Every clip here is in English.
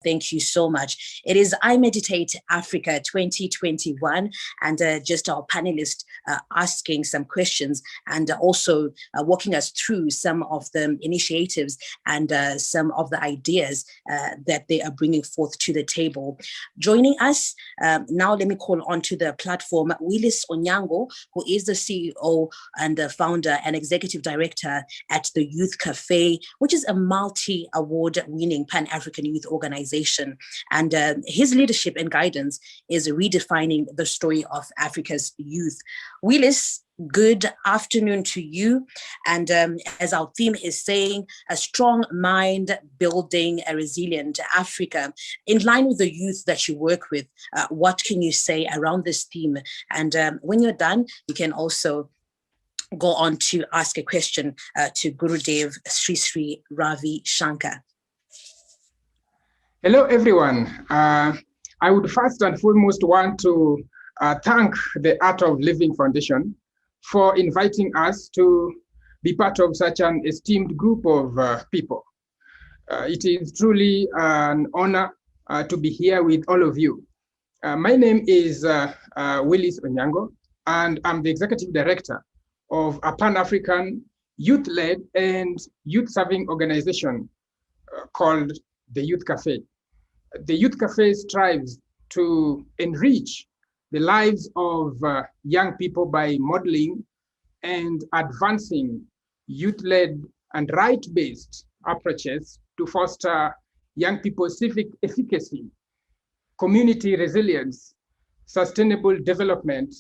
Thank you so much. It is iMeditate Africa 2021, and just our panelists asking some questions and also walking us through some of the initiatives and some of the ideas that they are bringing forth to the table. Joining us now, let me call on to the platform Willice Onyango, who is the CEO and the founder and executive director at the Youth Café, which is a multi-award winning Pan-African youth organization. And his leadership and guidance is redefining the story of Africa's youth. Willice, good afternoon to you. And as our theme is saying, a strong mind building a resilient Africa. In line with the youth that you work with, what can you say around this theme? And when you're done, you can also go on to ask a question to Gurudev Sri Ravi Shankar. Hello, everyone. I would first and foremost want to thank the Art of Living Foundation for inviting us to be part of such an esteemed group of people. It is truly an honor to be here with all of you. My name is Willice Onyango, and I'm the Executive Director of a Pan-African youth-led and youth-serving organization called the Youth Café. The Youth Café strives to enrich the lives of young people by modeling and advancing youth-led and right-based approaches to foster young people's civic efficacy, community resilience, sustainable development,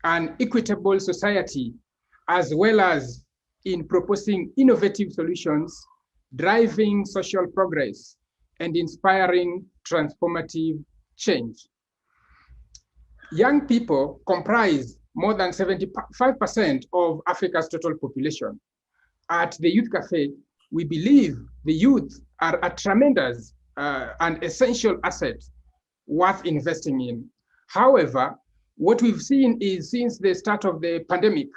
and equitable society, as well as in proposing innovative solutions, driving social progress, and inspiring transformative change. Young people comprise more than 75% of Africa's total population. At the Youth Café, we believe the youth are a tremendous and essential asset worth investing in. However, what we've seen is, since the start of the pandemic,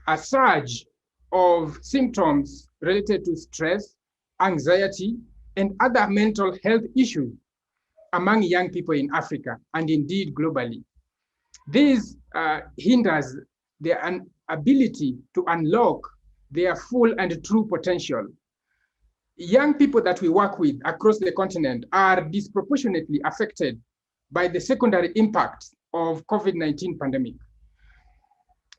a surge of symptoms related to stress, anxiety, and other mental health issues among young people in Africa and indeed globally. This hinders their ability to unlock their full and true potential. Young people that we work with across the continent are disproportionately affected by the secondary impacts of COVID-19 pandemic.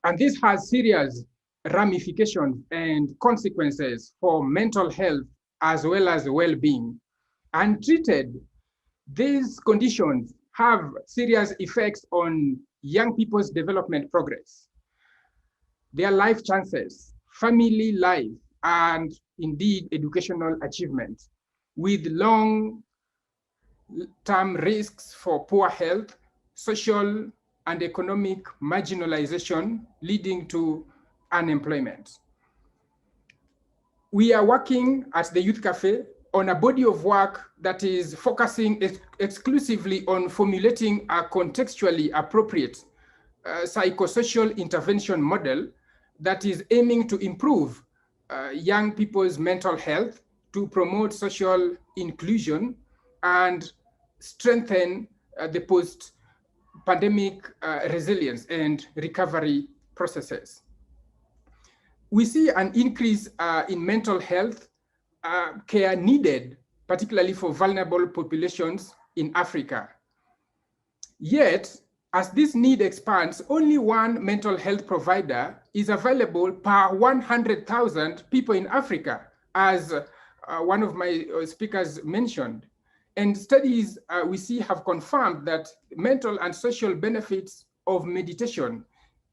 And this has serious ramifications and consequences for mental health as well as well-being. Untreated, these conditions have serious effects on young people's development progress, their life chances, family life, and indeed educational achievement, with long-term risks for poor health, social and economic marginalization, leading to unemployment. We are working at the Youth Café on a body of work that is focusing exclusively on formulating a contextually appropriate psychosocial intervention model that is aiming to improve young people's mental health, to promote social inclusion and strengthen the post-pandemic resilience and recovery processes. We see an increase in mental health care needed, particularly for vulnerable populations in Africa. Yet, as this need expands, only one mental health provider is available per 100,000 people in Africa, as one of my speakers mentioned. And studies we see have confirmed that mental and social benefits of meditation,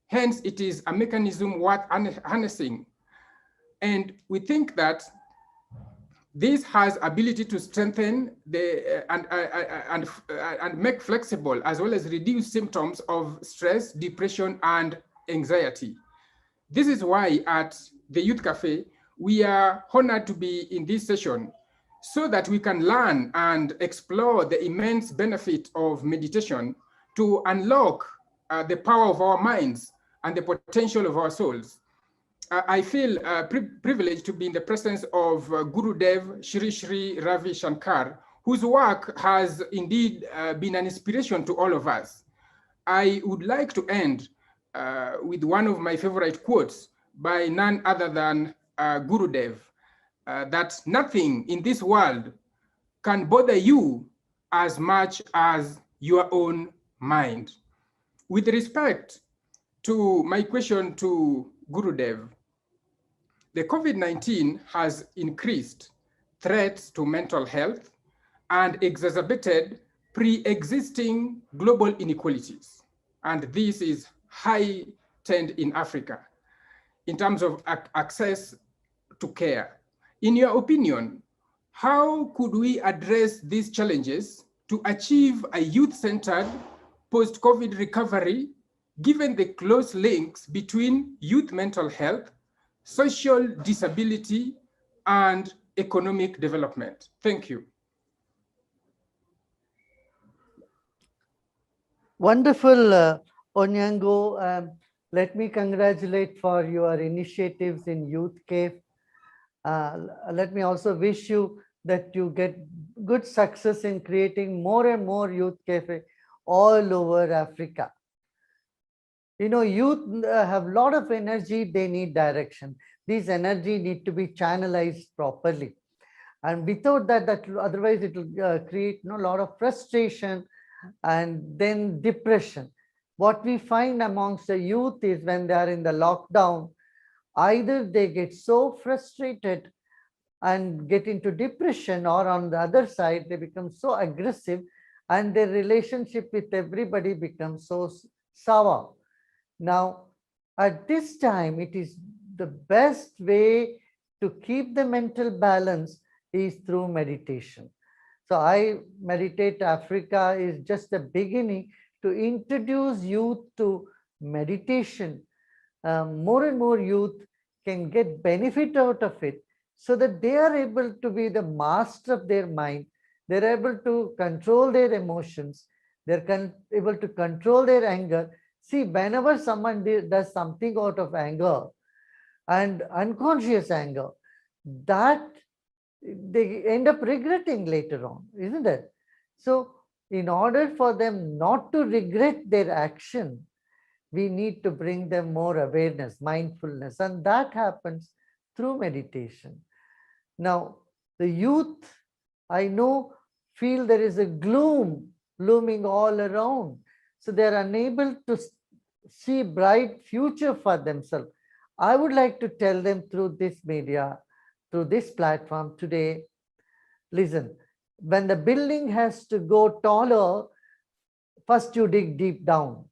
hence it is a mechanism worth harnessing. And we think that this has ability to strengthen the and make flexible, as well as reduce symptoms of stress, depression, and anxiety. This is why at the Youth Café, we are honored to be in this session so that we can learn and explore the immense benefit of meditation to unlock the power of our minds and the potential of our souls. I feel privileged to be in the presence of Gurudev Sri Ravi Shankar, whose work has indeed been an inspiration to all of us. I would like to end with one of my favorite quotes by none other than Gurudev, that nothing in this world can bother you as much as your own mind. With respect to my question to Gurudev, the COVID-19 has increased threats to mental health and exacerbated pre-existing global inequalities. And this is heightened in Africa in terms of access to care. In your opinion, how could we address these challenges to achieve a youth-centered post-COVID recovery, given the close links between youth mental health, social disability, and economic development? Thank you. Wonderful, Onyango. Let me congratulate for your initiatives in Youth Cafés. Let me also wish you that you get good success in creating more and more Youth Cafés all over Africa. You know, youth have a lot of energy, they need direction. These energy need to be channelized properly. And without that, otherwise it will create a lot of frustration and then depression. What we find amongst the youth is when they are in the lockdown, either they get so frustrated and get into depression, or on the other side, they become so aggressive and their relationship with everybody becomes so sour. Now, at this time, it is the best way to keep the mental balance is through meditation. So iMeditate Africa is just the beginning to introduce youth to meditation. More and more youth can get benefit out of it, so that they are able to be the master of their mind. They're able to control their emotions. They're able to control their anger. See, whenever someone does something out of anger and unconscious anger, that they end up regretting later on, isn't it? So in order for them not to regret their action, we need to bring them more awareness, mindfulness, and that happens through meditation. Now, the youth, I know, feel there is a gloom looming all around. So they're unable to see bright future for themselves. I would like to tell them through this media, through this platform today, listen, when the building has to go taller, first you dig deep down,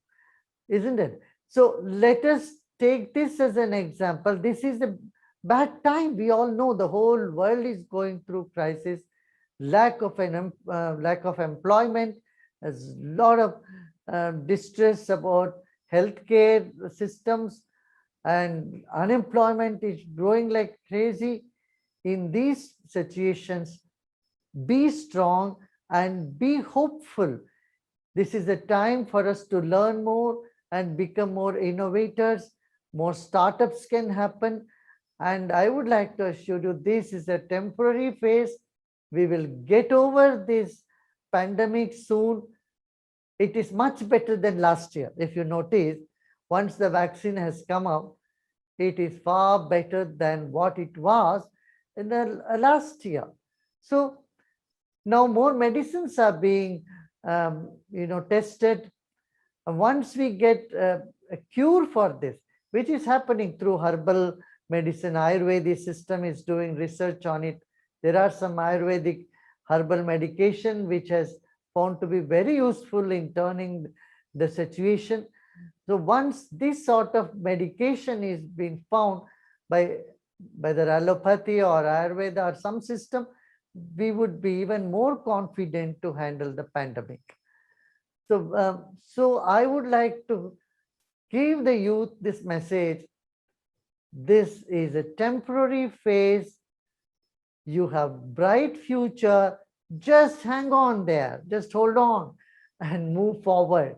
isn't it? So let us take this as an example. This is a bad time. We all know the whole world is going through crisis, lack of employment, there's a lot of distress about healthcare systems, and unemployment is growing like crazy. In these situations, be strong and be hopeful. This is a time for us to learn more and become more innovators. More startups can happen. And I would like to assure you, this is a temporary phase. We will get over this pandemic soon. It is much better than last year. If you notice, once the vaccine has come out, it is far better than what it was in the last year. So now more medicines are being tested. Once we get a cure for this, which is happening through herbal medicine, Ayurvedic system is doing research on it. There are some Ayurvedic herbal medication which has found to be very useful in turning the situation. So once this sort of medication is being found by whether allopathy or Ayurveda or some system, we would be even more confident to handle the pandemic. So I would like to give the youth this message. This is a temporary phase. You have bright future. Just hang on there. Just hold on and move forward.